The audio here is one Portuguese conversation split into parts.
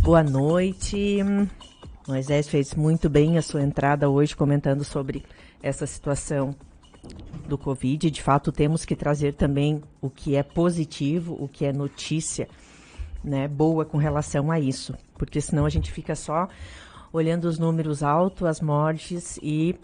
Boa noite. Moisés fez muito bem a sua entrada hoje comentando sobre essa situação do Covid. De fato, temos que trazer também o que é positivo, o que é notícia, né, boa com relação a isso. Porque senão a gente fica só olhando os números altos, as mortes e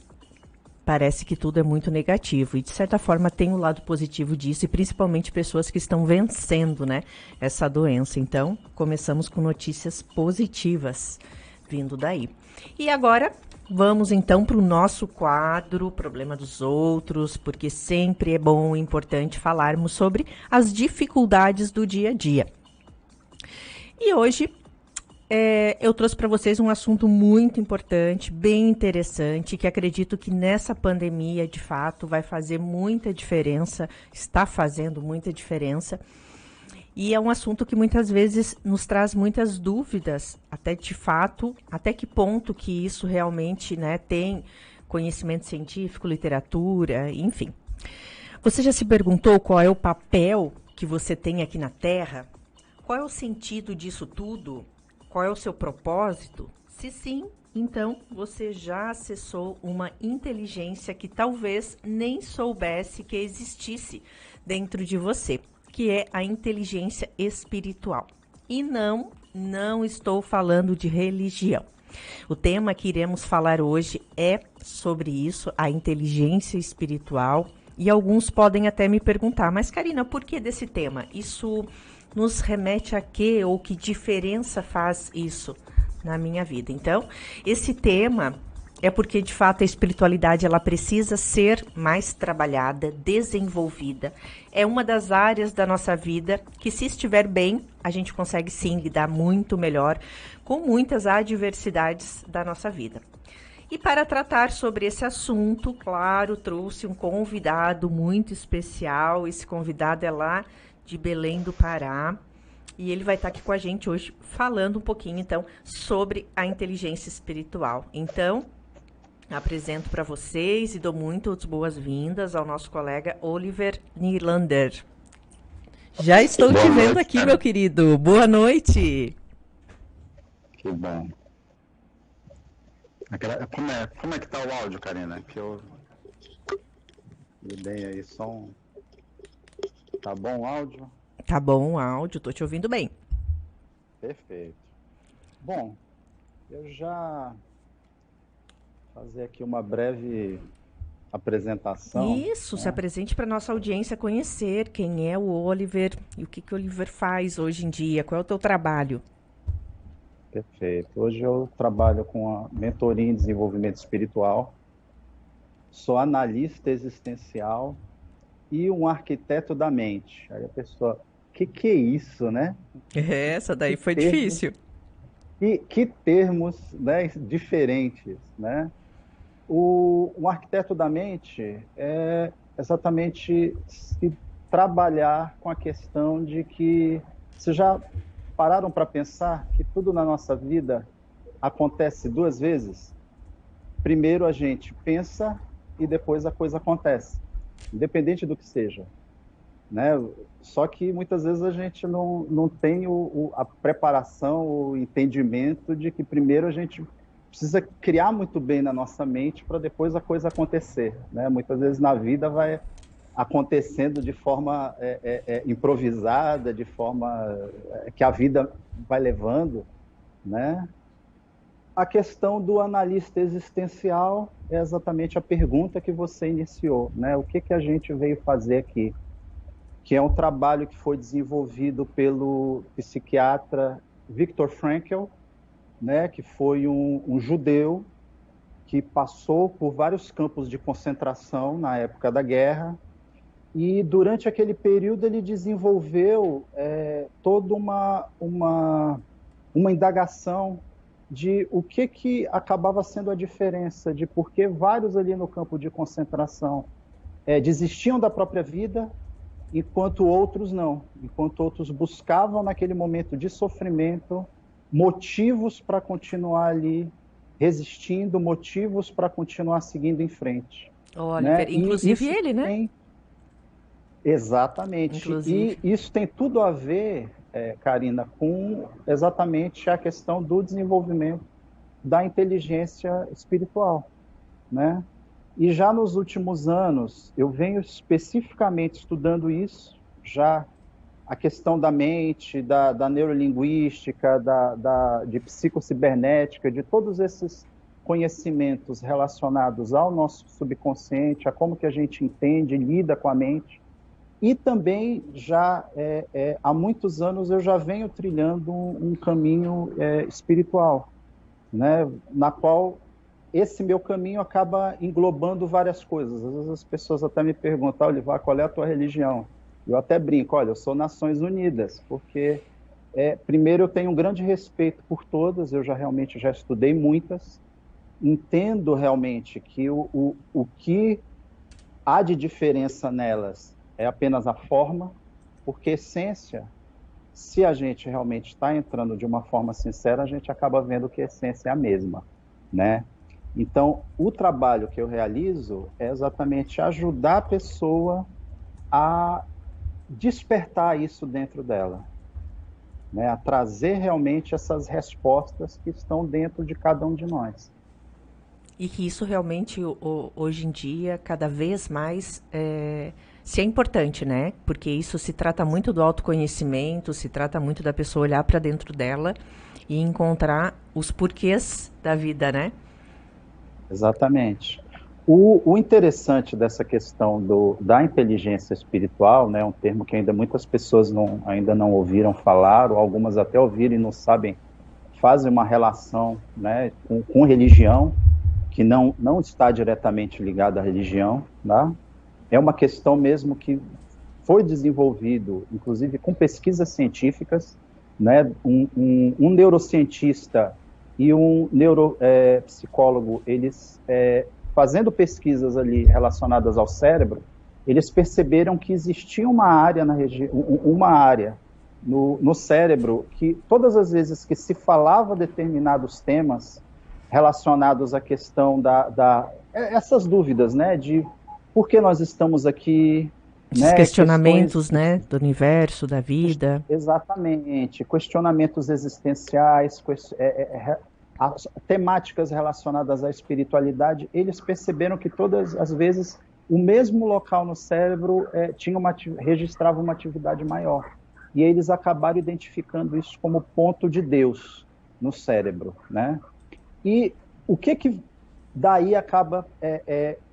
parece que tudo é muito negativo. E, de certa forma, tem o lado positivo disso, e principalmente pessoas que estão vencendo, né, essa doença. Então, começamos com notícias positivas vindo daí. E agora, vamos então para o nosso quadro Problema dos Outros, porque sempre é bom e importante falarmos sobre as dificuldades do dia a dia. E hoje eu trouxe para vocês um assunto muito importante, bem interessante, que acredito que nessa pandemia, de fato, vai fazer muita diferença, está fazendo muita diferença. E é um assunto que muitas vezes nos traz muitas dúvidas, até de fato, até que ponto que isso realmente, né, tem conhecimento científico, literatura, enfim. Você já se perguntou qual é o papel que você tem aqui na Terra? Qual é o sentido disso tudo? Qual é o seu propósito? Se sim, então você já acessou uma inteligência que talvez nem soubesse que existisse dentro de você, que é a inteligência espiritual. E não estou falando de religião. O tema que iremos falar hoje é sobre isso, a inteligência espiritual. E alguns podem até me perguntar, mas Karina, por que desse tema? Isso nos remete a quê ou que diferença faz isso na minha vida? Então, esse tema é porque, de fato, a espiritualidade ela precisa ser mais trabalhada, desenvolvida. É uma das áreas da nossa vida que, se estiver bem, a gente consegue sim lidar muito melhor com muitas adversidades da nossa vida. E para tratar sobre esse assunto, claro, trouxe um convidado muito especial. Esse convidado é lá de Belém do Pará, e ele vai estar aqui com a gente hoje falando um pouquinho, então, sobre a inteligência espiritual. Então, apresento para vocês e dou muitas boas-vindas ao nosso colega Oliver Nylander. Já estou te vendo aqui, meu querido. Boa noite. Que bom. Como é que tá o áudio, Karina? Que eu dei aí som. Tá bom o áudio? Tá bom o áudio, tô te ouvindo bem. Perfeito. Bom, eu já fazer aqui uma breve apresentação. Isso, se apresente para nossa audiência conhecer quem é o Oliver e o que o Oliver faz hoje em dia, qual é o teu trabalho? Perfeito. Hoje eu trabalho com a mentoria em desenvolvimento espiritual, sou analista existencial e um arquiteto da mente. Aí a pessoa, que é isso, né? Essa daí foi difícil. Que termos, né, diferentes, né? O arquiteto da mente é exatamente se trabalhar com a questão de que vocês já pararam para pensar que tudo na nossa vida acontece duas vezes? Primeiro a gente pensa e depois a coisa acontece, independente do que seja, né? Só que muitas vezes a gente não tem a preparação, o entendimento de que primeiro a gente precisa criar muito bem na nossa mente para depois a coisa acontecer, né? Muitas vezes na vida vai acontecendo de forma improvisada, de forma que a vida vai levando, né? A questão do analista existencial é exatamente a pergunta que você iniciou, né? O que a gente veio fazer aqui? Que é um trabalho que foi desenvolvido pelo psiquiatra Viktor Frankl, né? Que foi um judeu que passou por vários campos de concentração na época da guerra, e durante aquele período ele desenvolveu toda uma indagação de o que acabava sendo a diferença, de por que vários ali no campo de concentração desistiam da própria vida, enquanto outros não, enquanto outros buscavam naquele momento de sofrimento motivos para continuar ali resistindo, motivos para continuar seguindo em frente. Olha, né? inclusive ele, né? Exatamente. Inclusive. E isso tem tudo a ver Karina, com exatamente a questão do desenvolvimento da inteligência espiritual, né? E já nos últimos anos, eu venho especificamente estudando isso, já a questão da mente, da neurolinguística, de psicocibernética, de todos esses conhecimentos relacionados ao nosso subconsciente, a como que a gente entende, lida com a mente. E também, já há muitos anos, eu já venho trilhando um caminho espiritual, né, na qual esse meu caminho acaba englobando várias coisas. Às vezes as pessoas até me perguntam, Olivar, qual é a tua religião? Eu até brinco, olha, eu sou Nações Unidas, porque, primeiro, eu tenho um grande respeito por todas, eu realmente já estudei muitas, entendo realmente que o que há de diferença nelas é apenas a forma, porque essência, se a gente realmente está entrando de uma forma sincera, a gente acaba vendo que a essência é a mesma, né? Então, o trabalho que eu realizo é exatamente ajudar a pessoa a despertar isso dentro dela, né? A trazer realmente essas respostas que estão dentro de cada um de nós. E que isso realmente, hoje em dia, cada vez mais se é importante, né? Porque isso se trata muito do autoconhecimento, se trata muito da pessoa olhar para dentro dela e encontrar os porquês da vida, né? Exatamente. O interessante dessa questão da inteligência espiritual, né, um termo que ainda muitas pessoas ainda não ouviram falar, ou algumas até ouviram e não sabem, fazem uma relação, né, com religião, que não está diretamente ligada à religião, tá? É uma questão mesmo que foi desenvolvido, inclusive com pesquisas científicas, né? Um neurocientista e um neuropsicólogo, eles fazendo pesquisas ali relacionadas ao cérebro, eles perceberam que existia uma área uma área no cérebro que todas as vezes que se falava determinados temas relacionados à questão essas dúvidas, né, de por que nós estamos aqui, Esses né, questionamentos, né, do universo, da vida. exatamente, questionamentos existenciais, temáticas relacionadas à espiritualidade, eles perceberam que todas as vezes o mesmo local no cérebro registrava uma atividade maior. E eles acabaram identificando isso como ponto de Deus no cérebro, né? E o que daí acaba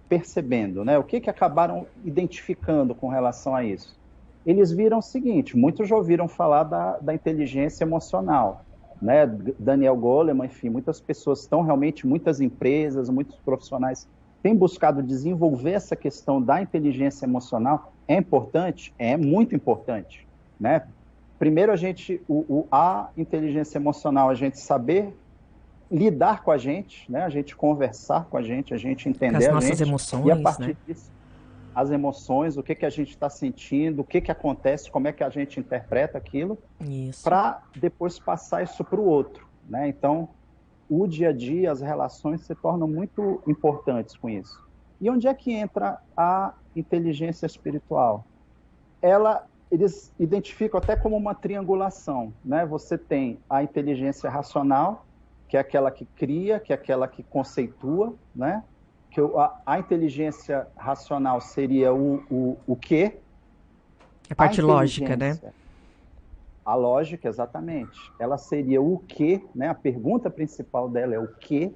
percebendo, né? O que acabaram identificando com relação a isso? Eles viram o seguinte, muitos já ouviram falar da inteligência emocional, né? Daniel Goleman, enfim, muitas pessoas estão realmente, muitas empresas, muitos profissionais têm buscado desenvolver essa questão da inteligência emocional. É importante? É muito importante, né? Primeiro, a inteligência emocional, a gente saber lidar com a gente, né? A gente conversar com a gente Com entender as a nossas gente, e a emoções, né? partir disso, as emoções, o que a gente está sentindo, o que acontece, como é que a gente interpreta aquilo, Isso. para depois passar isso para o outro, né? Então, o dia a dia, as relações se tornam muito importantes com isso. E onde é que entra a inteligência espiritual? Eles identificam até como uma triangulação, né? Você tem a inteligência racional, que é aquela que cria, que é aquela que conceitua, né? Que a inteligência racional seria o quê? A A parte lógica, né? inteligência, a lógica, exatamente. Ela seria o quê, né? A pergunta principal dela é o quê.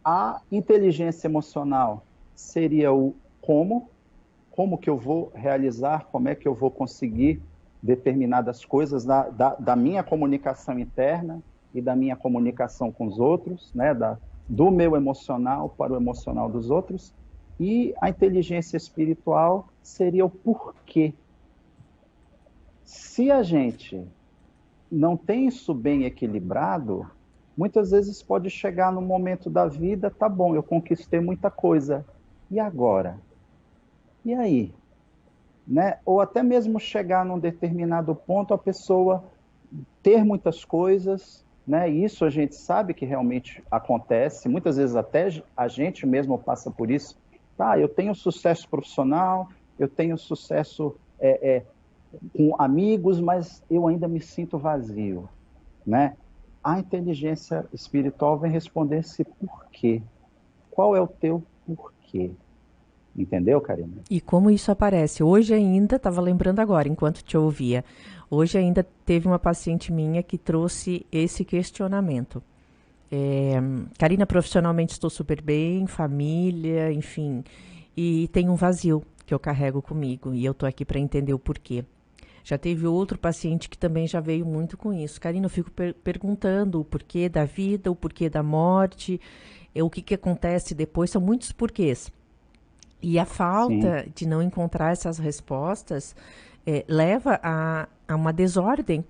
A inteligência emocional seria o como que eu vou realizar, como é que eu vou conseguir determinadas coisas da minha comunicação interna e da minha comunicação com os outros, né? Do meu emocional para o emocional dos outros. E a inteligência espiritual seria o porquê. Se a gente não tem isso bem equilibrado, muitas vezes pode chegar no momento da vida, tá bom, eu conquistei muita coisa, e agora? E aí? Né? Ou até mesmo chegar num determinado ponto, a pessoa ter muitas coisas, né? E isso a gente sabe que realmente acontece, muitas vezes até a gente mesmo passa por isso. Tá, eu tenho sucesso profissional, eu tenho sucesso com amigos, mas eu ainda me sinto vazio, né? A inteligência espiritual vem responder esse porquê. Qual é o teu porquê? Entendeu, Karina? E como isso aparece? Hoje ainda, estava lembrando agora, enquanto te ouvia, hoje ainda teve uma paciente minha que trouxe esse questionamento. É, Karina, profissionalmente estou super bem, família, enfim, e tem um vazio que eu carrego comigo e eu tô aqui para entender o porquê. Já teve outro paciente que também já veio muito com isso. Karina, eu fico perguntando o porquê da vida, o porquê da morte, o que acontece depois, são muitos porquês. E a Sim, falta de não encontrar essas respostas leva a uma desordem,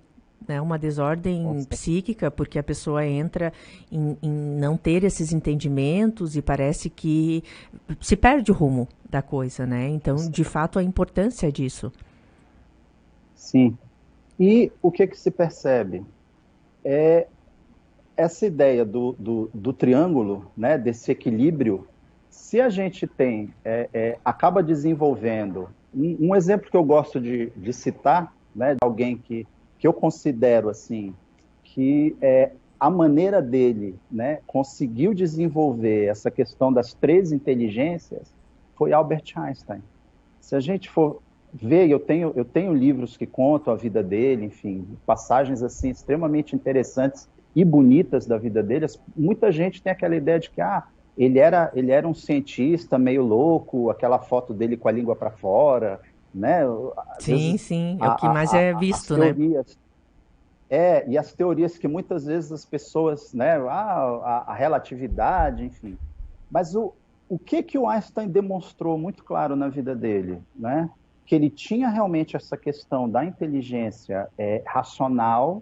né? Uma com desordem certeza. psíquica, porque a pessoa entra em não ter esses entendimentos e parece que se perde o rumo da coisa, né? Então, de fato, a importância disso. Sim. E o que que se percebe? Essa ideia do triângulo, né, desse equilíbrio, se a gente tem, acaba desenvolvendo, um exemplo que eu gosto de citar, né, de alguém que eu considero assim, que a maneira dele, né, conseguiu desenvolver essa questão das três inteligências, foi Albert Einstein. Se a gente for ver, eu tenho livros que contam a vida dele, enfim, passagens assim extremamente interessantes e bonitas da vida dele. Muita gente tem aquela ideia de que ele era um cientista meio louco, aquela foto dele com a língua para fora, né? Às Sim, vezes sim, é o que mais é as visto, né? teorias e as teorias que muitas vezes as pessoas, né, a relatividade, enfim. Mas o que o Einstein demonstrou muito claro na vida dele, né? Que ele tinha realmente essa questão da inteligência racional,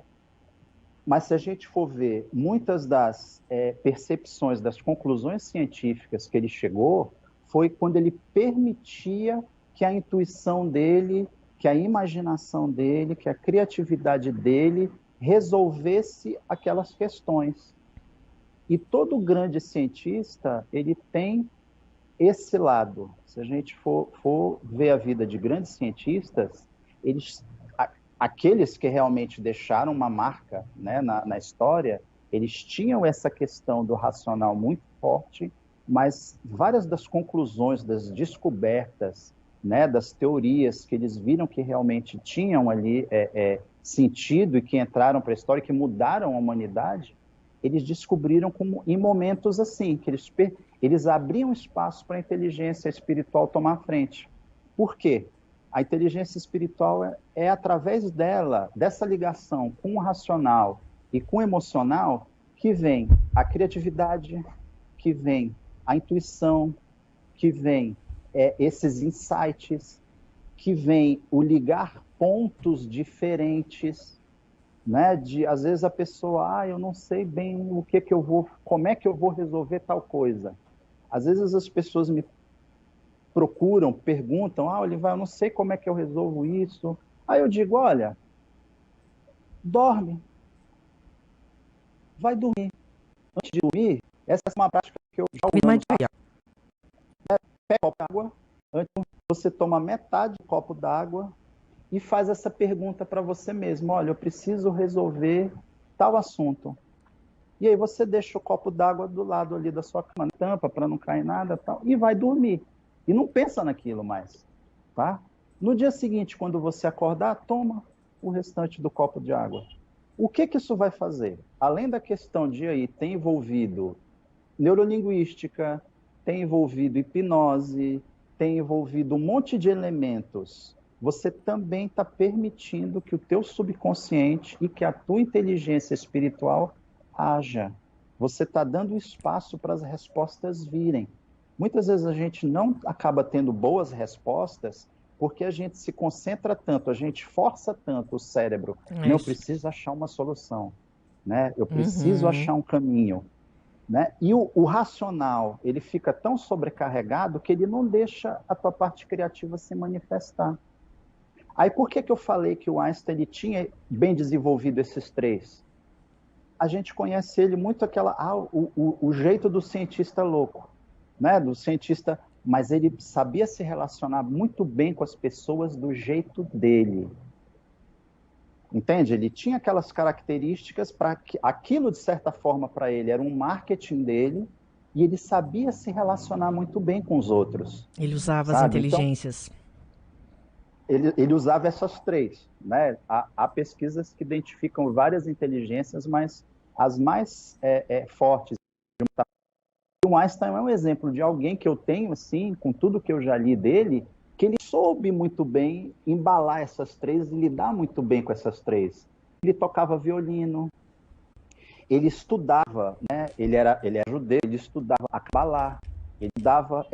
mas se a gente for ver muitas das percepções, das conclusões científicas que ele chegou, foi quando ele permitia que a intuição dele, que a imaginação dele, que a criatividade dele resolvesse aquelas questões. E todo grande cientista, ele tem esse lado. Se a gente for ver a vida de grandes cientistas, eles, aqueles que realmente deixaram uma marca, né, na história, eles tinham essa questão do racional muito forte, mas várias das conclusões, das descobertas, né, das teorias que eles viram que realmente tinham ali sentido e que entraram para a história, que mudaram a humanidade, eles descobriram como em momentos assim, que eles abriam espaço para a inteligência espiritual tomar a frente. Por quê? A inteligência espiritual é através dela, dessa ligação com o racional e com o emocional, que vem a criatividade, que vem a intuição, que vem esses insights, que vem o ligar pontos diferentes, né? De às vezes a pessoa, eu não sei bem o que que eu vou, como é que eu vou resolver tal coisa. Às vezes as pessoas me procuram, perguntam, Olivar, eu não sei como é que eu resolvo isso. Aí eu digo, olha, dorme, vai dormir. Antes de dormir, essa é uma prática que eu já há uns Clima anos de dia. pego um copo d'água, antes você toma metade do copo d'água e faz essa pergunta para você mesmo, olha, eu preciso resolver tal assunto. E aí você deixa o copo d'água do lado ali da sua cama, tampa para não cair nada, tal, e vai dormir. E não pensa naquilo mais, tá? No dia seguinte, quando você acordar, toma o restante do copo de água. O que que isso vai fazer? Além da questão de aí ter envolvido neurolinguística, tem envolvido hipnose, tem envolvido um monte de elementos. Você também está permitindo que o teu subconsciente e que a tua inteligência espiritual haja. Você está dando espaço para as respostas virem. Muitas vezes a gente não acaba tendo boas respostas porque a gente se concentra tanto, a gente força tanto o cérebro. É Não, eu isso. preciso achar uma solução, né? Eu preciso Uhum. achar um caminho, né? E o racional, ele fica tão sobrecarregado que ele não deixa a tua parte criativa se manifestar. Aí por que que eu falei que o Einstein ele tinha bem desenvolvido esses três? A gente conhece ele muito o jeito do cientista louco, né? Do cientista, mas ele sabia se relacionar muito bem com as pessoas do jeito dele. Entende? Ele tinha aquelas características para que aquilo, de certa forma, para ele era um marketing dele e ele sabia se relacionar muito bem com os outros, Ele usava as sabe? Então, inteligências. ele usava essas três, né? Há pesquisas que identificam várias inteligências, mas as mais fortes. O Einstein é um exemplo de alguém que eu tenho, assim, com tudo que eu já li dele, que ele soube muito bem embalar essas três e lidar muito bem com essas três. Ele tocava violino, ele estudava, né? Ele era judeu, ele estudava a Kabbalah, ele dava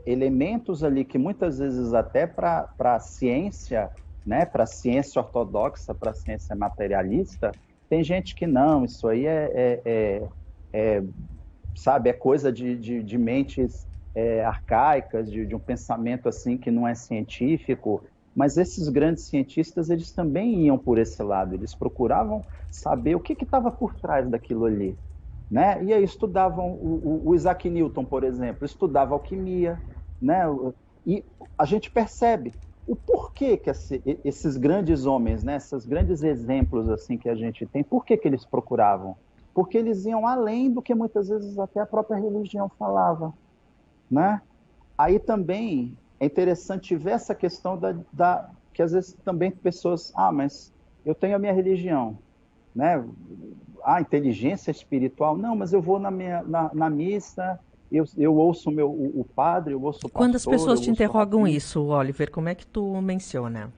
elementos ali que muitas vezes até para a ciência, né? Para a ciência ortodoxa, para a ciência materialista, tem gente que não, isso aí sabe, é coisa de mentes arcaicas, de um pensamento assim que não é científico, mas esses grandes cientistas, eles também iam por esse lado, eles procuravam saber o que estava por trás daquilo ali, né? E aí estudavam o Isaac Newton, por exemplo, estudava alquimia, né? E a gente percebe o porquê que esses grandes homens, né, esses grandes exemplos assim que a gente tem, por que eles procuravam? Porque eles iam além do que muitas vezes até a própria religião falava, né? Aí também é interessante ver essa questão que às vezes também pessoas, mas eu tenho a minha religião, né? Inteligência espiritual, não, mas eu vou na missa, eu ouço o padre, eu ouço o Quando as pastor, pessoas eu te ouço o interrogam rabino. isso, Oliver, como é que tu menciona?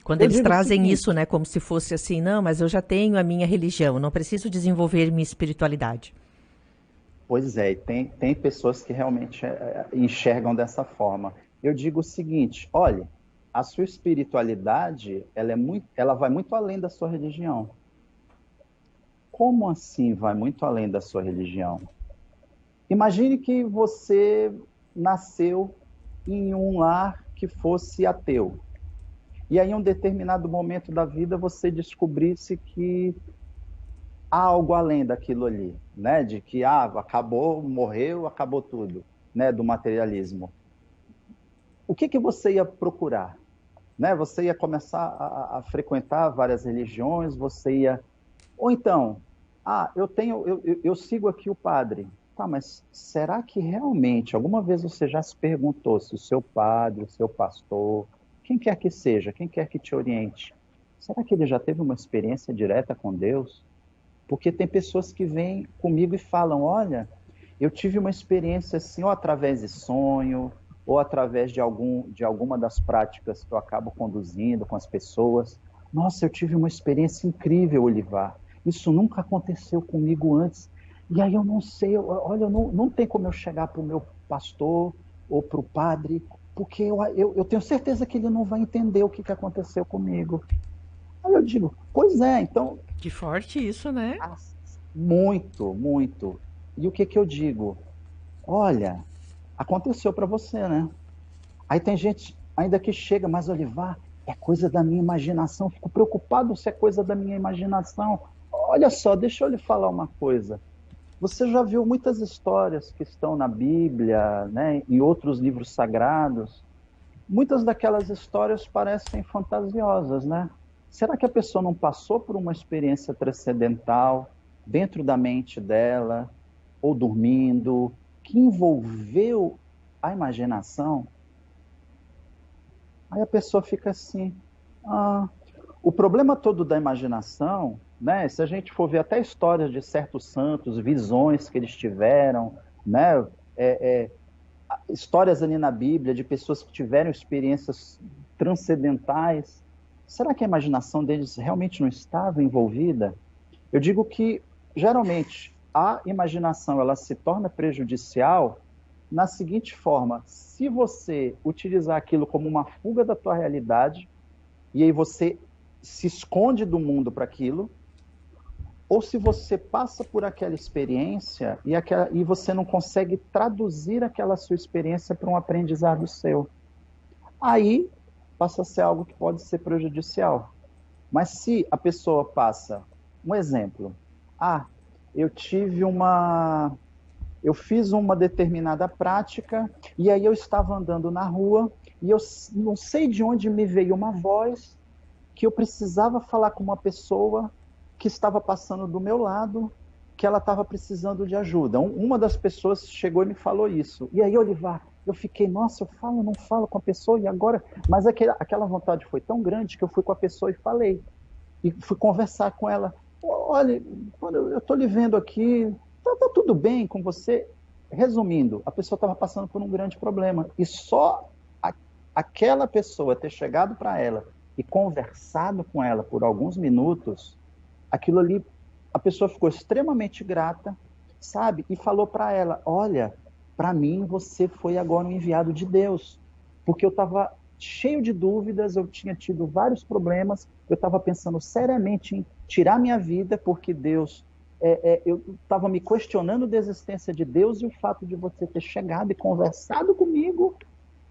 Quando Eu eles digo o trazem isso, seguinte, né, como se fosse assim, não, mas eu já tenho a minha religião, não preciso desenvolver minha espiritualidade. pois é, tem pessoas que realmente enxergam dessa forma. Eu digo o seguinte, olha, a sua espiritualidade, ela vai muito além da sua religião. Como assim vai muito além da sua religião? Imagine que você nasceu em um lar que fosse ateu. E aí, em um determinado momento da vida, você descobrisse que há algo além daquilo ali, né? De que acabou, morreu, acabou tudo, né? Do materialismo. O que você ia procurar? Né? Você ia começar a frequentar várias religiões, você ia. Ou então, eu sigo aqui o padre. Tá, mas será que realmente, alguma vez você já se perguntou se o seu padre, o seu pastor, quem quer que seja, quem quer que te oriente, será que ele já teve uma experiência direta com Deus? Porque tem pessoas que vêm comigo e falam, olha, eu tive uma experiência assim, ou através de sonho, ou através de alguma das práticas que eu acabo conduzindo com as pessoas. Nossa, eu tive uma experiência incrível, Olivar. Isso nunca aconteceu comigo antes. E aí eu não sei, olha, não tem como eu chegar para o meu pastor ou para o padre, porque eu tenho certeza que ele não vai entender o que aconteceu comigo. Aí eu digo, pois é, então Que forte isso, né? muito, muito. E o que eu digo? Olha, aconteceu para você, né? Aí tem gente ainda que chega, mas Olivar, é coisa da minha imaginação. Fico preocupado se é coisa da minha imaginação. Olha só, deixa eu lhe falar uma coisa. Você já viu muitas histórias que estão na Bíblia, né, em outros livros sagrados. Muitas daquelas histórias parecem fantasiosas, né? Será que a pessoa não passou por uma experiência transcendental dentro da mente dela, ou dormindo, que envolveu a imaginação? Aí a pessoa fica assim. Ah, o problema todo da imaginação, né? Se a gente for ver até histórias de certos santos, visões que eles tiveram, né? É, é, histórias ali na Bíblia de pessoas que tiveram experiências transcendentais. Será que a imaginação deles realmente não estava envolvida? Eu digo que, geralmente, a imaginação ela se torna prejudicial na seguinte forma: se você utilizar aquilo como uma fuga da tua realidade, e aí você se esconde do mundo para aquilo, ou se você passa por aquela experiência e você não consegue traduzir aquela sua experiência para um aprendizado seu. Aí passa a ser algo que pode ser prejudicial. Mas se a pessoa passa, um exemplo, ah, eu tive uma, eu fiz uma determinada prática e aí eu estava andando na rua e eu não sei de onde me veio uma voz que eu precisava falar com uma pessoa que estava passando do meu lado, que ela estava precisando de ajuda. Uma das pessoas chegou e me falou isso. E aí, Olivar, eu fiquei, nossa, eu falo, não falo com a pessoa, e agora? Mas aquela vontade foi tão grande que eu fui com a pessoa e falei. E fui conversar com ela. Olha, eu estou lhe vendo aqui, tá tudo bem com você? Resumindo, a pessoa estava passando por um grande problema. E só aquela pessoa ter chegado para ela e conversado com ela por alguns minutos, aquilo ali, a pessoa ficou extremamente grata, sabe? E falou para ela, olha, para mim você foi agora um enviado de Deus, porque eu estava cheio de dúvidas, eu tinha tido vários problemas, eu estava pensando seriamente em tirar minha vida, porque Deus, eu estava me questionando da existência de Deus, e o fato de você ter chegado e conversado comigo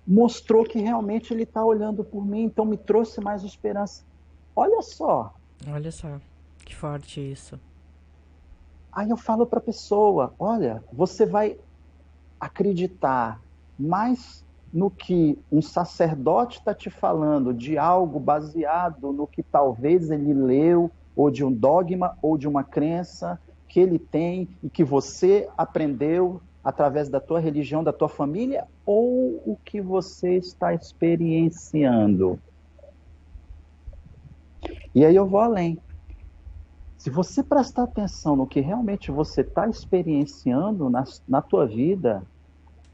mostrou que realmente Ele está olhando por mim, então me trouxe mais esperança. Olha só. Olha só, que forte isso. Aí eu falo para a pessoa, olha, você vai acreditar mais no que um sacerdote está te falando, de algo baseado no que talvez ele leu, ou de um dogma, ou de uma crença que ele tem e que você aprendeu através da tua religião, da tua família, ou o que você está experienciando? E aí eu vou além. Se você prestar atenção no que realmente você está experienciando na tua vida,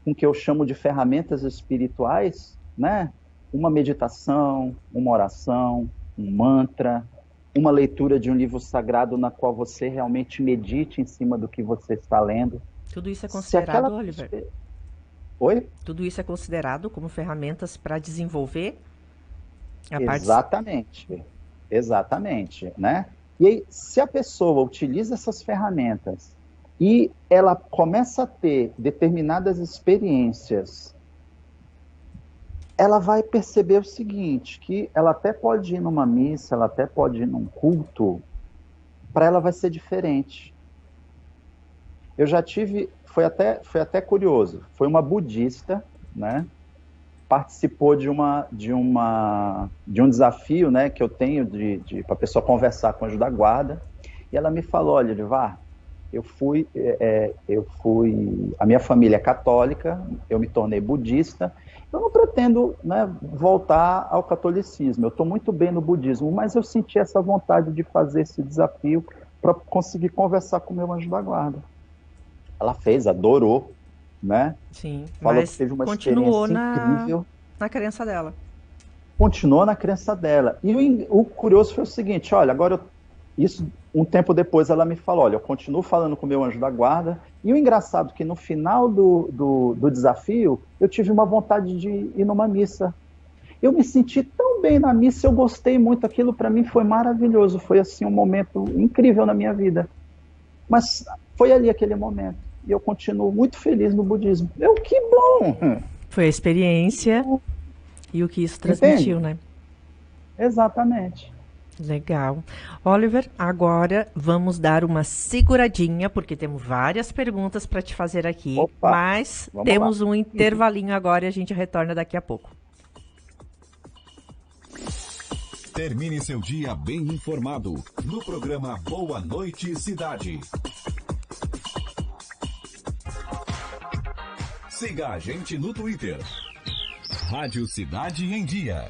com o que eu chamo de ferramentas espirituais, né? Uma meditação, uma oração, um mantra, uma leitura de um livro sagrado na qual você realmente medite em cima do que você está lendo. Tudo isso é considerado, Oliver? Oi? Tudo isso é considerado como ferramentas para desenvolver a Exatamente. Exatamente, né? E aí, se a pessoa utiliza essas ferramentas e ela começa a ter determinadas experiências, ela vai perceber o seguinte, que ela até pode ir numa missa, ela até pode ir num culto, para ela vai ser diferente. Eu já tive, foi até curioso, foi uma budista, né? Participou de um desafio, né, que eu tenho para a pessoa conversar com o anjo da guarda, e ela me falou, olha, Olivar, a minha família é católica, eu me tornei budista, eu não pretendo, né, voltar ao catolicismo, eu estou muito bem no budismo, mas eu senti essa vontade de fazer esse desafio para conseguir conversar com o meu anjo da guarda. Ela fez, adorou, né? Sim, falou mas que teve uma continuou experiência incrível. Na crença dela. Continuou na crença dela. E o curioso foi o seguinte, olha, isso um tempo depois ela me falou, olha, eu continuo falando com o meu anjo da guarda, e o engraçado é que no final do desafio, eu tive uma vontade de ir numa missa. Eu me senti tão bem na missa, eu gostei muito, aquilo para mim foi maravilhoso, foi assim um momento incrível na minha vida. Mas foi ali aquele momento. E eu continuo muito feliz no budismo. Que bom! Foi a experiência e o que isso transmitiu, né? Exatamente. Legal. Oliver, agora vamos dar uma seguradinha, porque temos várias perguntas para te fazer aqui. Opa, mas temos um intervalinho agora e a gente retorna daqui a pouco. Termine seu dia bem informado no programa Boa Noite Cidade. Siga a gente no Twitter. Rádio Cidade em Dia.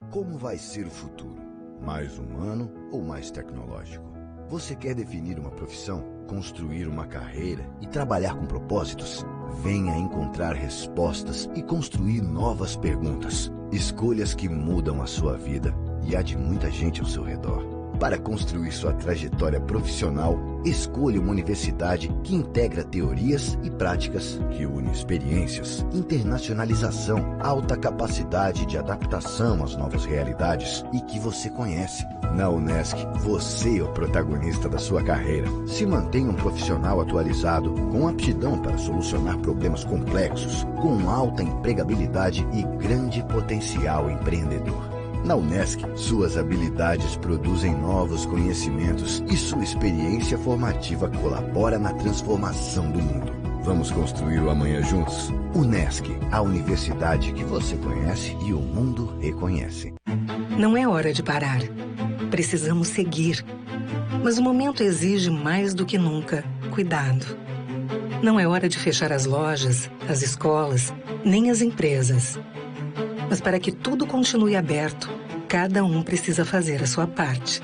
Como vai ser o futuro? Mais humano ou mais tecnológico? Você quer definir uma profissão, construir uma carreira e trabalhar com propósitos? Venha encontrar respostas e construir novas perguntas. Escolhas que mudam a sua vida e a de muita gente ao seu redor. Para construir sua trajetória profissional, escolha uma universidade que integra teorias e práticas, que une experiências, internacionalização, alta capacidade de adaptação às novas realidades e que você conhece. Na Unesc, você é o protagonista da sua carreira. Se mantenha um profissional atualizado, com aptidão para solucionar problemas complexos, com alta empregabilidade e grande potencial empreendedor. Na Unesc, suas habilidades produzem novos conhecimentos e sua experiência formativa colabora na transformação do mundo. Vamos construir o amanhã juntos? Unesc, a universidade que você conhece e o mundo reconhece. Não é hora de parar. Precisamos seguir. Mas o momento exige mais do que nunca cuidado. Não é hora de fechar as lojas, as escolas, nem as empresas. Mas para que tudo continue aberto, cada um precisa fazer a sua parte.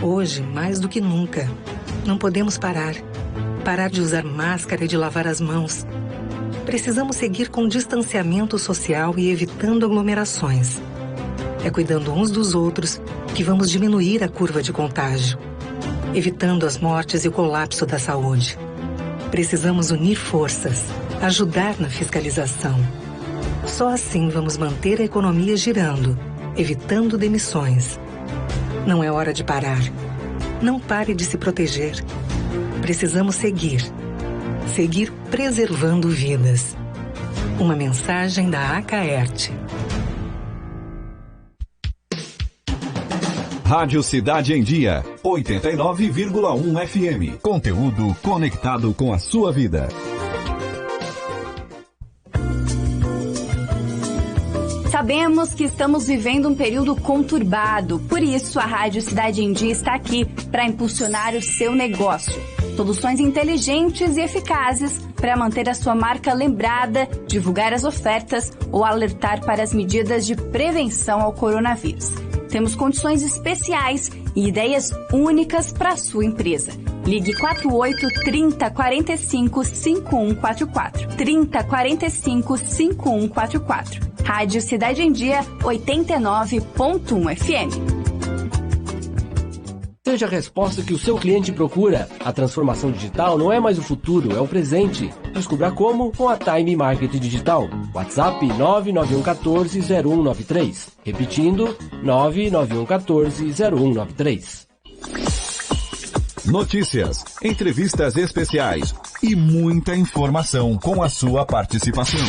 Hoje, mais do que nunca, não podemos parar. Parar de usar máscara e de lavar as mãos. Precisamos seguir com distanciamento social e evitando aglomerações. É cuidando uns dos outros que vamos diminuir a curva de contágio, evitando as mortes e o colapso da saúde. Precisamos unir forças, ajudar na fiscalização. Só assim vamos manter a economia girando, evitando demissões. Não é hora de parar. Não pare de se proteger. Precisamos seguir. Seguir preservando vidas. Uma mensagem da Acaerte. Rádio Cidade em Dia, 89,1 FM. Conteúdo conectado com a sua vida. Sabemos que estamos vivendo um período conturbado, por isso a Rádio Cidade em Dia está aqui para impulsionar o seu negócio. Soluções inteligentes e eficazes para manter a sua marca lembrada, divulgar as ofertas ou alertar para as medidas de prevenção ao coronavírus. Temos condições especiais e ideias únicas para a sua empresa. Ligue 48 30 45 5144. 30 45 5144. Rádio Cidade em Dia 89.1 FM. Seja a resposta que o seu cliente procura. A transformação digital não é mais o futuro, é o presente. Descubra como com a Time Marketing Digital. WhatsApp 991140193. Repetindo, 991140193. Notícias, entrevistas especiais e muita informação com a sua participação.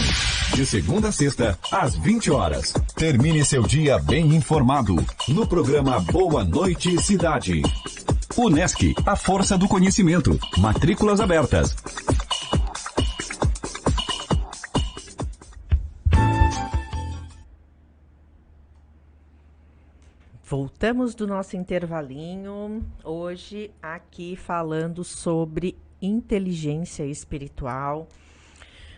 De segunda a sexta, às 20 horas. Termine seu dia bem informado no programa Boa Noite Cidade. Unesc, a força do conhecimento. Matrículas abertas. Voltamos do nosso intervalinho, hoje aqui falando sobre inteligência espiritual,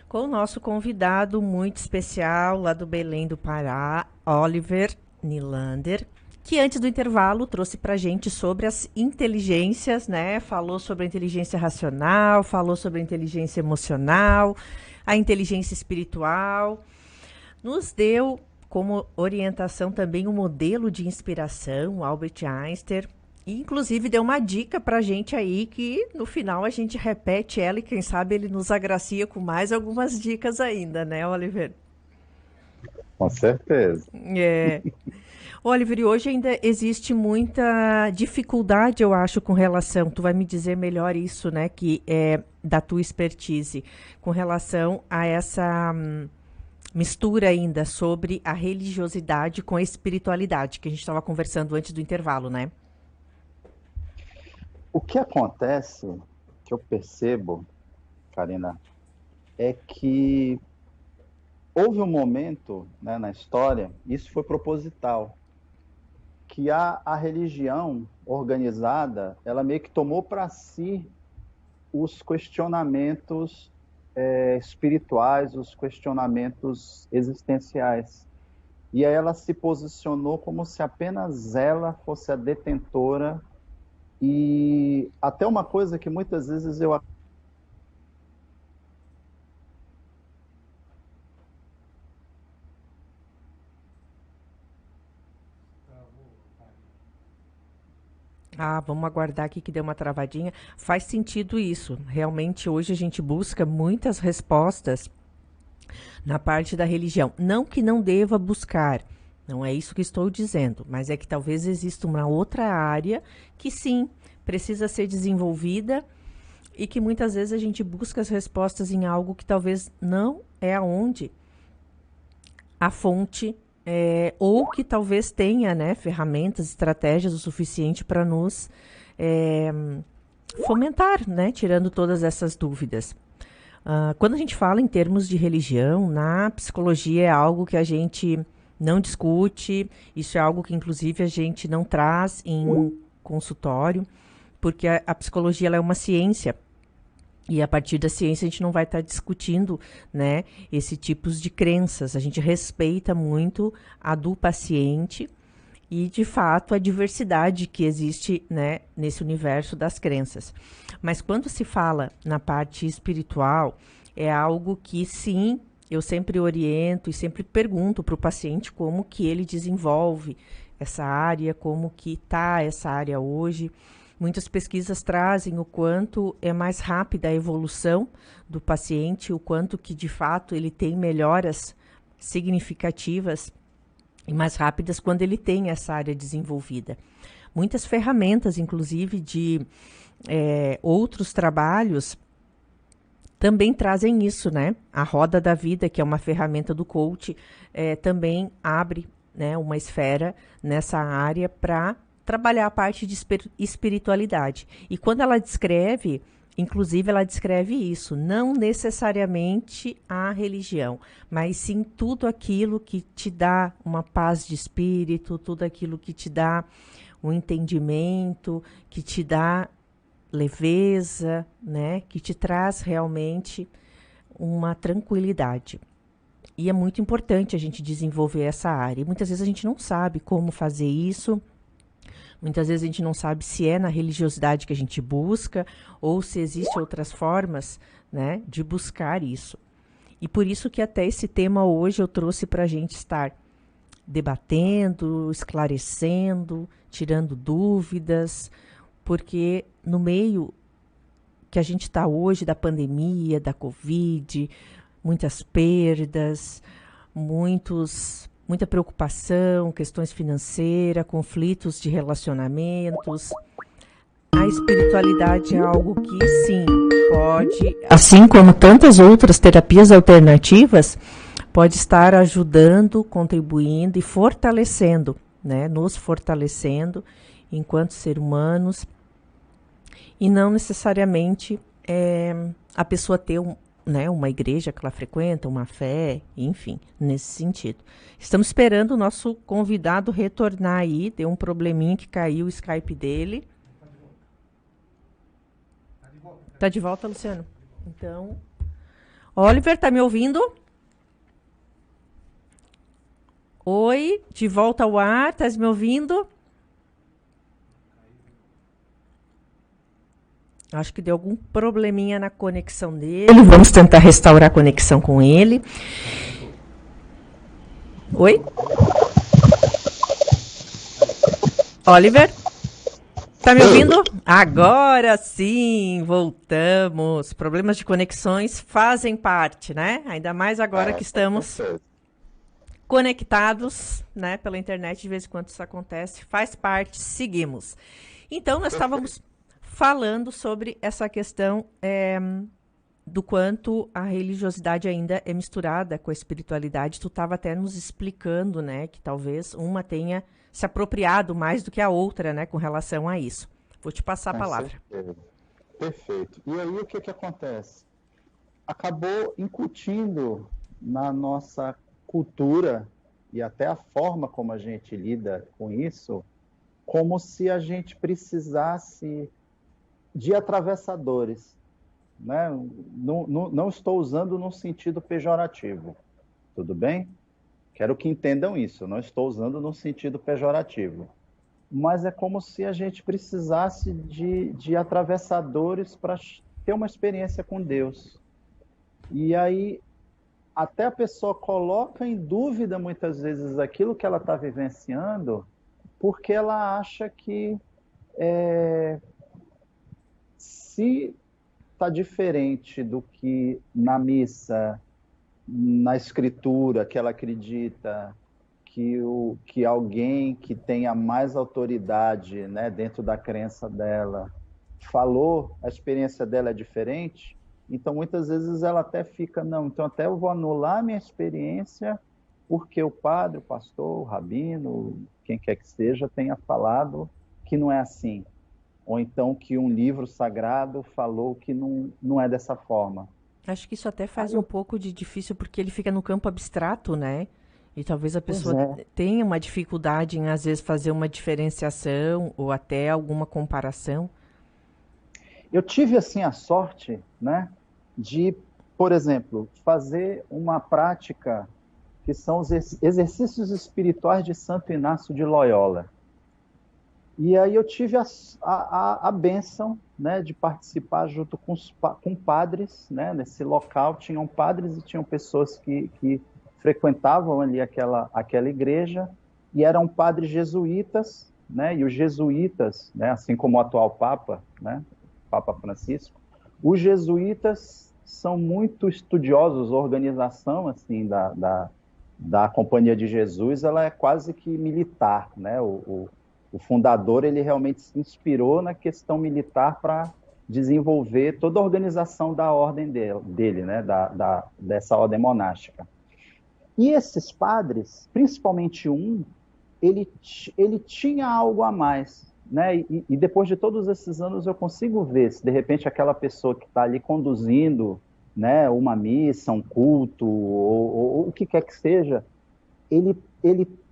com o nosso convidado muito especial lá do Belém do Pará, Oliver Nylander, que antes do intervalo trouxe pra gente sobre as inteligências, né? Falou sobre a inteligência racional, falou sobre a inteligência emocional, a inteligência espiritual, nos deu como orientação também um modelo de inspiração, Albert Einstein, e inclusive deu uma dica para a gente aí que no final a gente repete ela e quem sabe ele nos agracia com mais algumas dicas ainda, né, Oliver? Com certeza. É. Oliver, e hoje ainda existe muita dificuldade, eu acho, com relação, tu vai me dizer melhor isso, né, que é da tua expertise, com relação a essa mistura ainda sobre a religiosidade com a espiritualidade, que a gente estava conversando antes do intervalo, né? O que acontece, que eu percebo, Karina, é que houve um momento, né, na história, isso foi proposital, que a religião organizada, ela meio que tomou para si os questionamentos espirituais, os questionamentos existenciais. E aí ela se posicionou como se apenas ela fosse a detentora, e até uma coisa que muitas vezes eu vamos aguardar aqui que deu uma travadinha. Faz sentido isso. Realmente, hoje a gente busca muitas respostas na parte da religião. Não que não deva buscar, não é isso que estou dizendo, mas é que talvez exista uma outra área que sim, precisa ser desenvolvida e que muitas vezes a gente busca as respostas em algo que talvez não é aonde a fonte ou que talvez tenha, né, ferramentas, estratégias o suficiente para nos fomentar, né, tirando todas essas dúvidas. Quando a gente fala em termos de religião, na psicologia é algo que a gente não discute. Isso é algo que, inclusive, a gente não traz em consultório, porque a psicologia ela é uma ciência. E a partir da ciência a gente não vai estar discutindo, né, esse tipos de crenças. A gente respeita muito a do paciente e, de fato, a diversidade que existe, né, nesse universo das crenças. Mas quando se fala na parte espiritual, é algo que, sim, eu sempre oriento e sempre pergunto para o paciente como que ele desenvolve essa área, como que está essa área hoje. Muitas pesquisas trazem o quanto é mais rápida a evolução do paciente, o quanto que, de fato, ele tem melhoras significativas e mais rápidas quando ele tem essa área desenvolvida. Muitas ferramentas, inclusive, de outros trabalhos também trazem isso, né? A Roda da Vida, que é uma ferramenta do coach, também abre, né, uma esfera nessa área para trabalhar a parte de espiritualidade. E quando ela descreve, inclusive ela descreve isso, não necessariamente a religião, mas sim tudo aquilo que te dá uma paz de espírito, tudo aquilo que te dá um entendimento, que te dá leveza, né, que te traz realmente uma tranquilidade. E é muito importante a gente desenvolver essa área. E muitas vezes a gente não sabe como fazer isso. Muitas vezes a gente não sabe se é na religiosidade que a gente busca ou se existem outras formas, né, de buscar isso. E por isso que até esse tema hoje eu trouxe para a gente estar debatendo, esclarecendo, tirando dúvidas, porque no meio que a gente está hoje da pandemia, da Covid, muitas perdas, muita preocupação, questões financeiras, conflitos de relacionamentos. A espiritualidade é algo que, sim, pode, assim como tantas outras terapias alternativas, pode estar ajudando, contribuindo e fortalecendo, né, nos fortalecendo enquanto seres humanos, e não necessariamente a pessoa ter né, uma igreja que ela frequenta, uma fé, enfim, nesse sentido. Estamos esperando o nosso convidado retornar aí, deu um probleminha que caiu o Skype dele. Tá de volta, Luciano? Então, Oliver, tá me ouvindo? Oi, de volta ao ar, tá me ouvindo? Acho que deu algum probleminha na conexão dele. Vamos tentar restaurar a conexão com ele. Oi? Oliver? Tá me ouvindo? Agora sim, voltamos. Problemas de conexões fazem parte, né? Ainda mais agora que estamos conectados, né, pela internet. De vez em quando isso acontece, faz parte, seguimos. Então, nós estávamos falando sobre essa questão do quanto a religiosidade ainda é misturada com a espiritualidade. Tu estava até nos explicando, né, que talvez uma tenha se apropriado mais do que a outra, né, com relação a isso. Vou te passar a palavra. Perfeito. E aí o que acontece? Acabou incutindo na nossa cultura e até a forma como a gente lida com isso, como se a gente precisasse de atravessadores, né? Não estou usando no sentido pejorativo, tudo bem? Quero que entendam isso, não estou usando no sentido pejorativo. Mas é como se a gente precisasse de atravessadores para ter uma experiência com Deus. E aí, até a pessoa coloca em dúvida, muitas vezes, aquilo que ela está vivenciando, porque ela acha que se está diferente do que na missa, na escritura, que ela acredita que alguém que tenha mais autoridade, né, dentro da crença dela falou, a experiência dela é diferente, então muitas vezes ela até fica, não, então até eu vou anular a minha experiência porque o padre, o pastor, o rabino, quem quer que seja, tenha falado que não é assim. Ou então que um livro sagrado falou que não é dessa forma. Acho que isso até faz um pouco de difícil, porque ele fica no campo abstrato, né? E talvez a Pois pessoa é. tenha uma dificuldade em, às vezes, fazer uma diferenciação ou até alguma comparação. Eu tive assim a sorte, né, de, por exemplo, fazer uma prática que são os exercícios espirituais de Santo Inácio de Loyola. E aí eu tive a bênção, né, de participar junto com padres, né, nesse local. Tinham padres e tinham pessoas que frequentavam ali aquela igreja, e eram padres jesuítas, né, e os jesuítas, né, assim como o atual Papa, né, Papa Francisco, os jesuítas são muito estudiosos. A organização assim, da Companhia de Jesus, ela é quase que militar, né, o fundador, ele realmente se inspirou na questão militar para desenvolver toda a organização da ordem dele, né, dessa ordem monástica. E esses padres, principalmente um, ele tinha algo a mais, né? E depois de todos esses anos eu consigo ver se de repente aquela pessoa que está ali conduzindo, né, uma missa, um culto, ou o que quer que seja, ele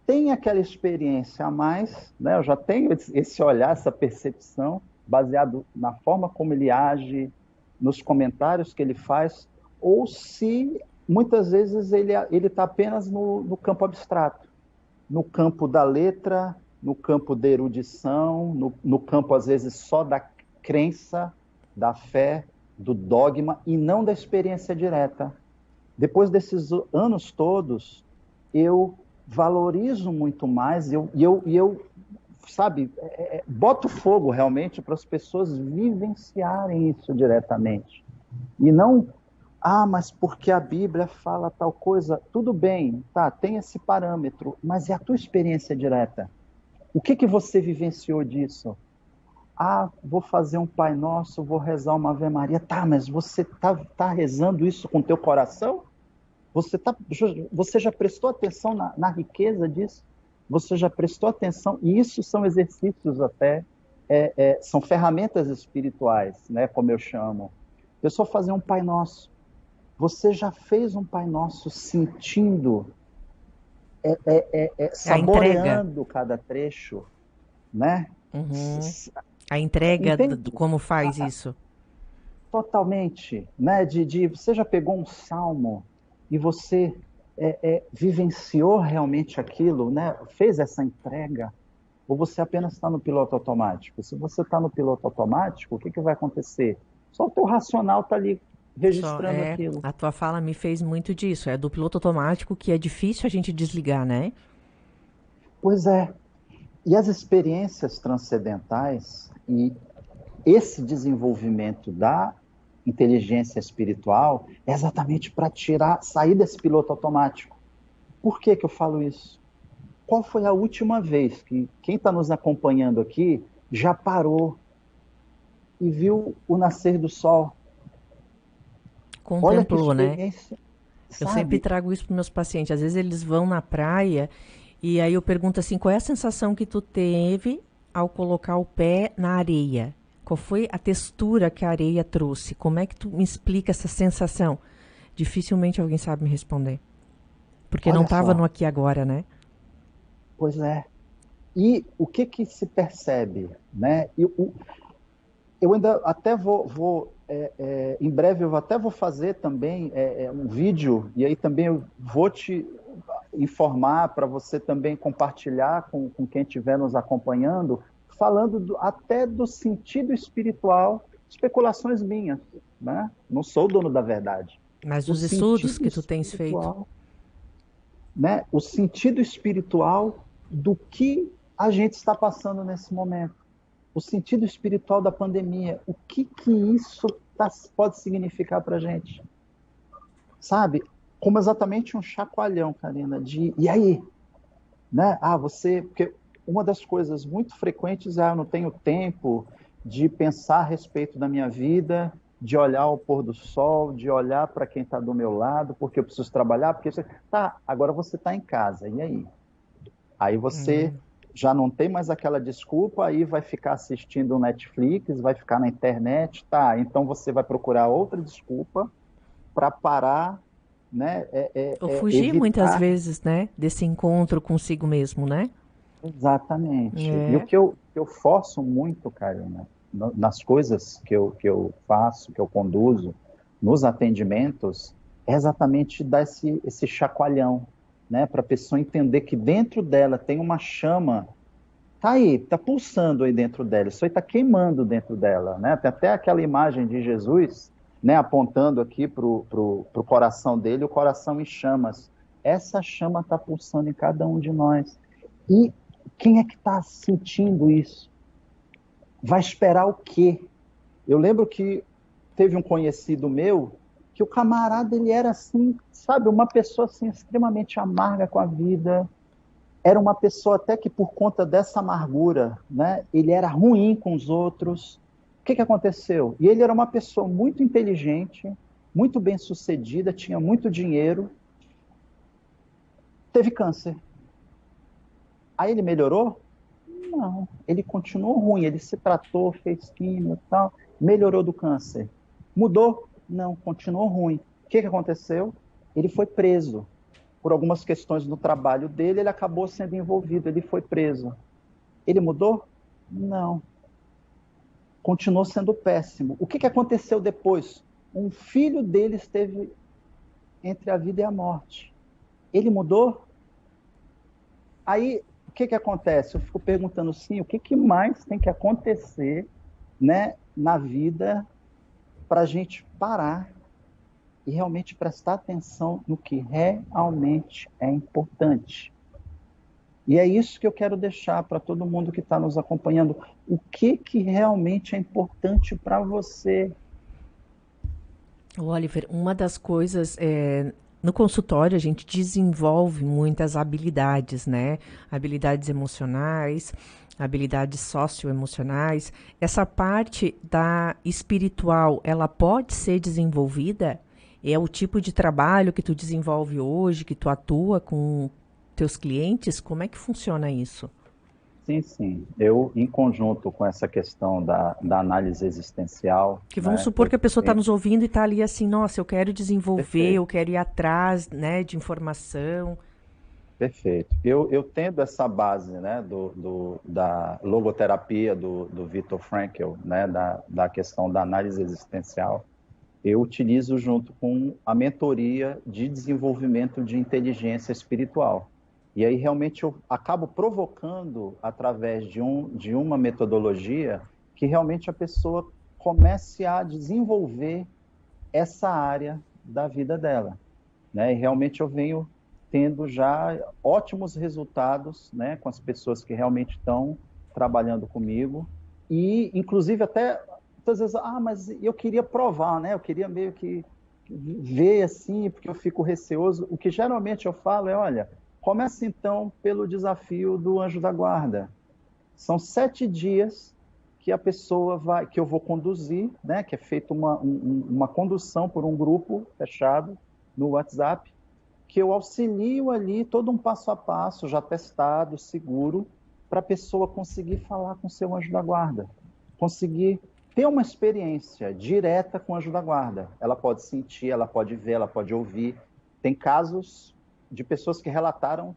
tem aquela experiência a mais, né? Eu já tenho esse olhar, essa percepção, baseado na forma como ele age, nos comentários que ele faz, ou se muitas vezes ele está apenas no campo abstrato, no campo da letra, no campo da erudição, no campo, às vezes, só da crença, da fé, do dogma, e não da experiência direta. Depois desses anos todos, eu valorizo muito mais, e eu sabe, boto fogo realmente para as pessoas vivenciarem isso diretamente. E não, mas porque a Bíblia fala tal coisa. Tudo bem, tá, tem esse parâmetro, mas é a tua experiência direta. O que você vivenciou disso? Vou fazer um Pai Nosso, vou rezar uma Ave Maria. Tá, mas você tá rezando isso com o teu coração? Você já prestou atenção na riqueza disso? Você já prestou atenção? E isso são exercícios até, são ferramentas espirituais, né, como eu chamo. A pessoa fazer um Pai Nosso. Você já fez um Pai Nosso sentindo, saboreando cada trecho, né? Uhum. A entrega como faz isso? Totalmente, né? Você já pegou um salmo e você vivenciou realmente aquilo, né? Fez essa entrega, ou você apenas está no piloto automático? Se você está no piloto automático, o que vai acontecer? Só o teu racional está ali registrando aquilo. A tua fala me fez muito disso, é do piloto automático que é difícil a gente desligar, né? Pois é. E as experiências transcendentais e esse desenvolvimento da inteligência espiritual é exatamente para sair desse piloto automático. Por que eu falo isso? Qual foi a última vez que quem está nos acompanhando aqui já parou e viu o nascer do sol? Contemplou, né? Eu sempre trago isso para meus pacientes. Às vezes eles vão na praia e aí eu pergunto assim, qual é a sensação que tu teve ao colocar o pé na areia? Qual foi a textura que a areia trouxe? Como é que tu me explica essa sensação? Dificilmente alguém sabe me responder. Porque não estava no aqui e agora, né? Pois é. E o que se percebe, né? Eu ainda até vou em breve eu até vou fazer também um vídeo, e aí também eu vou te informar para você também compartilhar com quem estiver nos acompanhando, falando até do sentido espiritual, especulações minhas, né? Não sou o dono da verdade. Mas os estudos que tu tens feito, né? O sentido espiritual do que a gente está passando nesse momento. O sentido espiritual da pandemia. O que isso pode significar para a gente? Sabe? Como exatamente um chacoalhão, Karina, e aí? Né? Porque uma das coisas muito frequentes é eu não tenho tempo de pensar a respeito da minha vida, de olhar o pôr do sol, de olhar para quem está do meu lado, porque eu preciso trabalhar, agora você está em casa, e aí? Aí você já não tem mais aquela desculpa, aí vai ficar assistindo o Netflix, vai ficar na internet, então você vai procurar outra desculpa para parar né? Ou fugir muitas vezes, né? Desse encontro consigo mesmo, né? Exatamente. E o É. que eu forço muito, Karina, nas coisas que eu faço, que eu conduzo, nos atendimentos, é exatamente dar esse chacoalhão, né? Para a pessoa entender que dentro dela tem uma chama. Tá aí, tá pulsando aí dentro dela, isso aí tá queimando dentro dela, né? Tem até aquela imagem de Jesus, né, apontando aqui pro coração dele, o coração em chamas. Essa chama tá pulsando em cada um de nós. E quem é que está sentindo isso? Vai esperar o quê? Eu lembro que teve um conhecido meu que o camarada, ele era assim, sabe, uma pessoa assim extremamente amarga com a vida. Era uma pessoa até que por conta dessa amargura, né, ele era ruim com os outros. O que aconteceu? E ele era uma pessoa muito inteligente, muito bem-sucedida, tinha muito dinheiro, teve câncer. Aí ele melhorou? Não, ele continuou ruim, ele se tratou, fez quimio e tal, melhorou do câncer. Mudou? Não, continuou ruim. O que aconteceu? Ele foi preso. Por algumas questões no trabalho dele, ele acabou sendo envolvido, ele foi preso. Ele mudou? Não. Continuou sendo péssimo. O que aconteceu depois? Um filho dele esteve entre a vida e a morte. Ele mudou? Aí, o que acontece? Eu fico perguntando assim, o que mais tem que acontecer, né, na vida para a gente parar e realmente prestar atenção no que realmente é importante. E é isso que eu quero deixar para todo mundo que está nos acompanhando. O que realmente é importante para você? Oliver, uma das coisas no consultório a gente desenvolve muitas habilidades, né? Habilidades emocionais, habilidades socioemocionais. Essa parte da espiritual, ela pode ser desenvolvida? É o tipo de trabalho que tu desenvolve hoje, que tu atua com teus clientes? Como é que funciona isso? Sim, sim. Eu, em conjunto com essa questão da análise existencial... Que vamos supor que a pessoa está nos ouvindo e está ali assim, nossa, eu quero desenvolver, Perfeito. eu quero ir atrás, né, de informação. Perfeito. Eu tendo essa base, né, da logoterapia do Viktor Frankl, né, da questão da análise existencial, eu utilizo junto com a mentoria de desenvolvimento de inteligência espiritual. E aí realmente eu acabo provocando, através de uma metodologia, que realmente a pessoa comece a desenvolver essa área da vida dela, né? E realmente eu venho tendo já ótimos resultados, né, com as pessoas que realmente estão trabalhando comigo. E, inclusive, até muitas vezes, mas eu queria provar, né? Eu queria meio que ver assim, porque eu fico receoso. O que geralmente eu falo é, olha, comece então pelo desafio do Anjo da Guarda. São 7 dias que a pessoa vai, que eu vou conduzir, né? Que é feita uma condução por um grupo fechado no WhatsApp, que eu auxilio ali todo um passo a passo, já testado, seguro, para a pessoa conseguir falar com o seu anjo da guarda, conseguir ter uma experiência direta com o anjo da guarda. Ela pode sentir, ela pode ver, ela pode ouvir. Tem casos de pessoas que relataram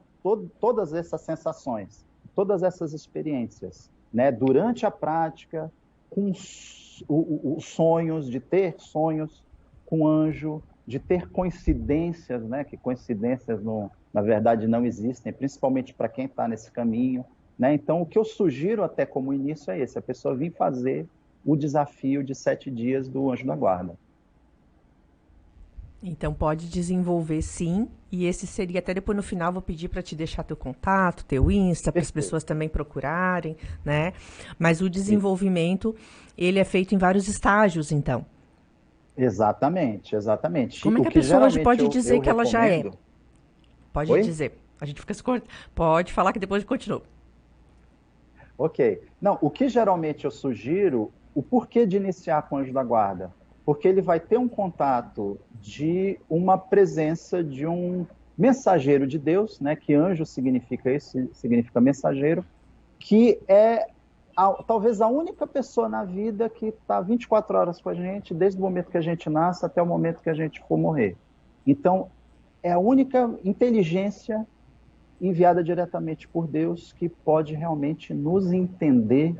todas essas sensações, todas essas experiências, né? Durante a prática, com os sonhos, de ter sonhos com anjo, de ter coincidências, né? Que coincidências, na verdade, não existem, principalmente para quem está nesse caminho, né? Então, o que eu sugiro até como início é esse, a pessoa vir fazer o desafio de 7 dias do Anjo da Guarda. Então, pode desenvolver sim, e esse seria, até depois no final, vou pedir para te deixar teu contato, teu Insta, para as pessoas também procurarem, né? Mas o desenvolvimento, ele é feito em vários estágios, então. Exatamente, exatamente. Como é que a pessoa hoje pode dizer que ela já é? Pode Oi? dizer. A gente fica se cortando. Pode falar que depois continua. Ok. Não, o que geralmente eu sugiro, o porquê de iniciar com o Anjo da Guarda? Porque ele vai ter um contato de uma presença de um mensageiro de Deus, né? Que anjo significa isso, significa mensageiro, que é talvez a única pessoa na vida que está 24 horas com a gente, desde o momento que a gente nasce até o momento que a gente for morrer. Então, é a única inteligência enviada diretamente por Deus que pode realmente nos entender,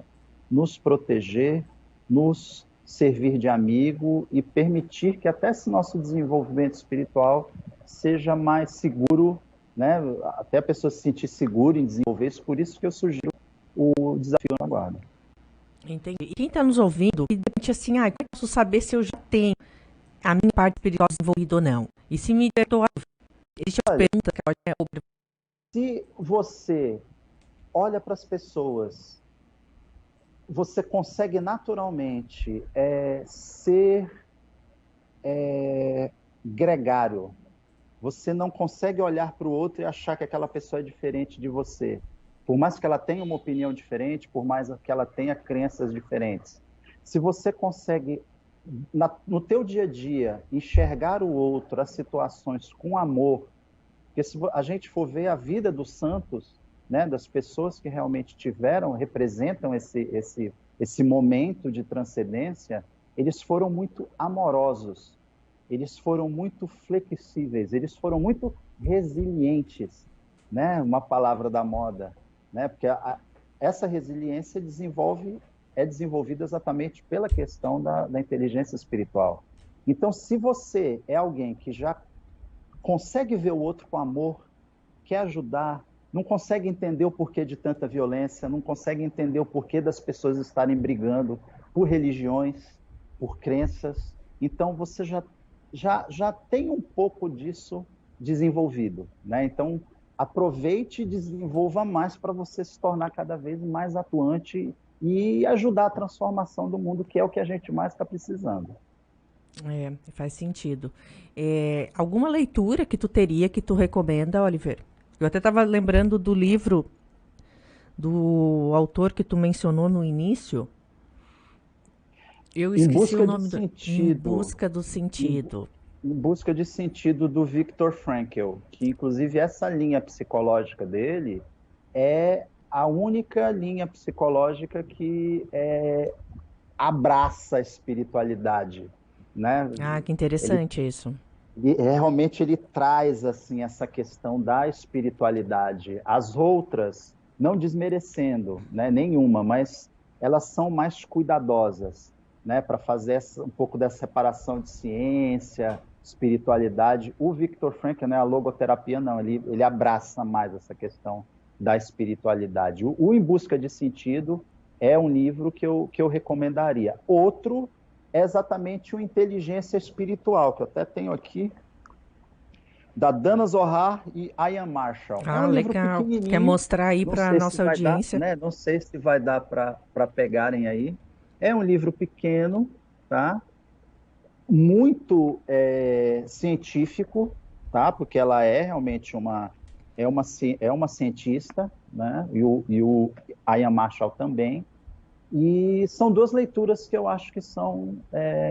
nos proteger, nos servir de amigo e permitir que até esse nosso desenvolvimento espiritual seja mais seguro, né? Até a pessoa se sentir segura em desenvolver isso. Por isso que eu sugiro o desafio na guarda. Entendi. E quem está nos ouvindo, e de repente assim, como eu posso saber se eu já tenho a minha parte espiritual desenvolvida ou não? E se me der, existe uma pergunta que pode... Se você olha para as pessoas, você consegue naturalmente ser gregário. Você não consegue olhar para o outro e achar que aquela pessoa é diferente de você. Por mais que ela tenha uma opinião diferente, por mais que ela tenha crenças diferentes. Se você consegue, no teu dia a dia, enxergar o outro, as situações com amor, porque se a gente for ver a vida dos santos, né, das pessoas que realmente representam esse momento de transcendência, eles foram muito amorosos, eles foram muito flexíveis, eles foram muito resilientes, né, uma palavra da moda, né, porque essa resiliência é desenvolvida exatamente pela questão da inteligência espiritual. Então, se você é alguém que já consegue ver o outro com amor, quer ajudar, não consegue entender o porquê de tanta violência, não consegue entender o porquê das pessoas estarem brigando por religiões, por crenças, então você já tem um pouco disso desenvolvido, né? Então, aproveite e desenvolva mais para você se tornar cada vez mais atuante e ajudar a transformação do mundo, que é o que a gente mais está precisando. Faz sentido. Alguma leitura que tu teria, que tu recomenda, Oliver? Eu até estava lembrando do livro do autor que tu mencionou no início. Eu esqueci o nome do... Em Busca do Sentido. Em Busca de Sentido, do Viktor Frankl, que inclusive essa linha psicológica dele é a única linha psicológica que abraça a espiritualidade, né? Que interessante isso. Realmente ele traz assim essa questão da espiritualidade. As outras, não desmerecendo, né, nenhuma, mas elas são mais cuidadosas, né, para fazer um pouco dessa separação de ciência, espiritualidade. O Viktor Frankl, né, a logoterapia não, ele abraça mais essa questão da espiritualidade. O Em Busca de Sentido é um livro que eu recomendaria. Outro é exatamente o Inteligência Espiritual, que eu até tenho aqui, da Dana Zohar e Ian Marshall. Um legal. Quer mostrar aí para a nossa audiência? Né? Não sei se vai dar para pegarem aí. É um livro pequeno, tá? Muito científico, tá? Porque ela é realmente uma cientista, né? E o Ian Marshall também. E são duas leituras que eu acho que são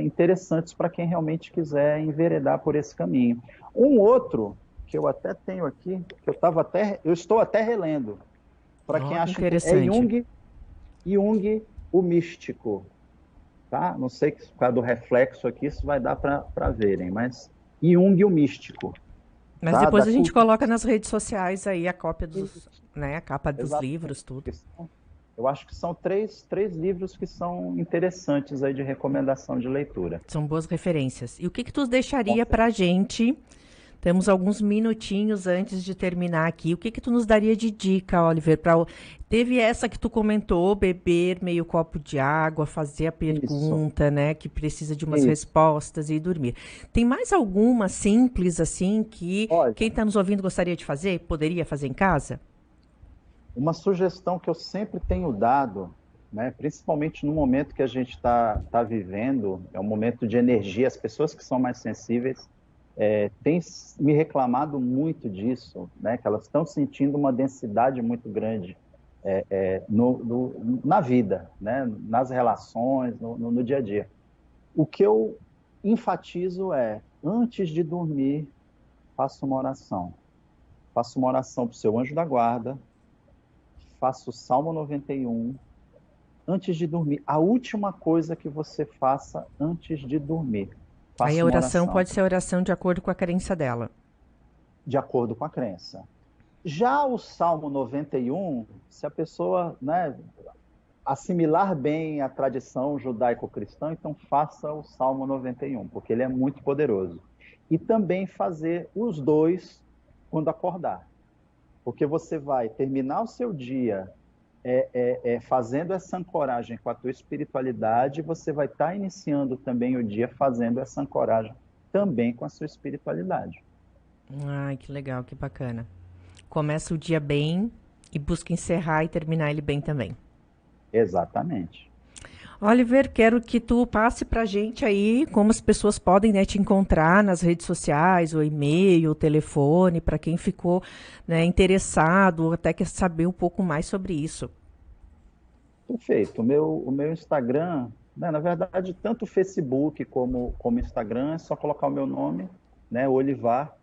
interessantes para quem realmente quiser enveredar por esse caminho. Um outro, que eu até tenho aqui, que eu estou até relendo, para quem acha que é Jung, o místico. Tá? Não sei se por causa do reflexo aqui isso vai dar para verem, mas Jung, o místico. Mas tá? Depois a gente coloca nas redes sociais aí a cópia a capa dos livros, tudo. Eu acho que são três livros que são interessantes aí de recomendação de leitura. São boas referências. E o que tu deixaria para a gente? Temos alguns minutinhos antes de terminar aqui. O que tu nos daria de dica, Oliver? Teve essa que tu comentou, beber meio copo de água, fazer a pergunta, né? Que precisa de umas respostas e dormir. Tem mais alguma simples, assim, que quem está nos ouvindo gostaria de fazer? Poderia fazer em casa? Uma sugestão que eu sempre tenho dado, né, principalmente no momento que a gente está vivendo, é um momento de energia, as pessoas que são mais sensíveis têm me reclamado muito disso, né, que elas estão sentindo uma densidade muito grande na vida, né, nas relações, no dia a dia. O que eu enfatizo antes de dormir, faça uma oração. Faça uma oração para o seu anjo da guarda, faça o Salmo 91 antes de dormir. A última coisa que você faça antes de dormir. Aí a oração pode ser a oração de acordo com a crença dela. de acordo com a crença. Já o Salmo 91, se a pessoa, né, assimilar bem a tradição judaico-cristã, então faça o Salmo 91, porque ele é muito poderoso. E também fazer os dois quando acordar. Porque você vai terminar o seu dia fazendo essa ancoragem com a tua espiritualidade, você vai estar iniciando também o dia fazendo essa ancoragem também com a sua espiritualidade. Ai, que legal, que bacana. Começa o dia bem e busca encerrar e terminar ele bem também. Exatamente. Oliver, quero que tu passe pra gente aí como as pessoas podem, né, te encontrar nas redes sociais, o e-mail, o telefone, para quem ficou, né, interessado, até quer saber um pouco mais sobre isso. Perfeito. O meu Instagram, né, na verdade, tanto o Facebook como Instagram, é só colocar o meu nome, né, Olivar.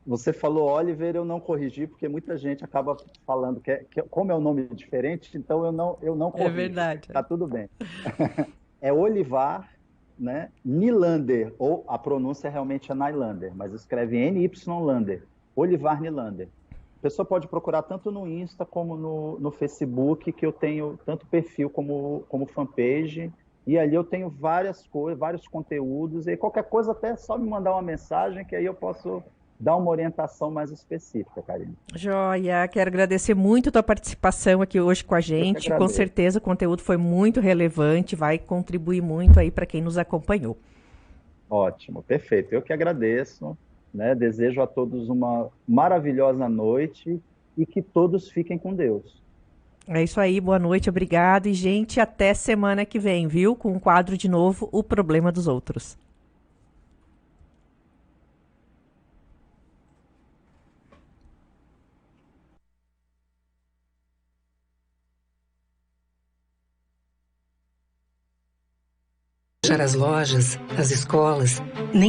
Você falou Oliver, eu não corrigi, porque muita gente acaba falando como é um nome diferente, então eu não corrijo. É verdade. Tá tudo bem. É Olivar, né, Nylander, ou a pronúncia realmente é Nylander, mas escreve N-Y Lander, Olivar Nylander. A pessoa pode procurar tanto no Insta como no Facebook, que eu tenho tanto perfil como fanpage, e ali eu tenho várias coisas, vários conteúdos, e qualquer coisa até é só me mandar uma mensagem, que aí eu posso dar uma orientação mais específica, Karine. Joia, quero agradecer muito a tua participação aqui hoje com a gente. Com certeza o conteúdo foi muito relevante, vai contribuir muito aí para quem nos acompanhou. Ótimo, perfeito. Eu que agradeço, né? Desejo a todos uma maravilhosa noite e que todos fiquem com Deus. É isso aí, boa noite, obrigado. E, gente, até semana que vem, viu? Com um quadro de novo, O Problema dos Outros. Fechar as lojas, as escolas, nem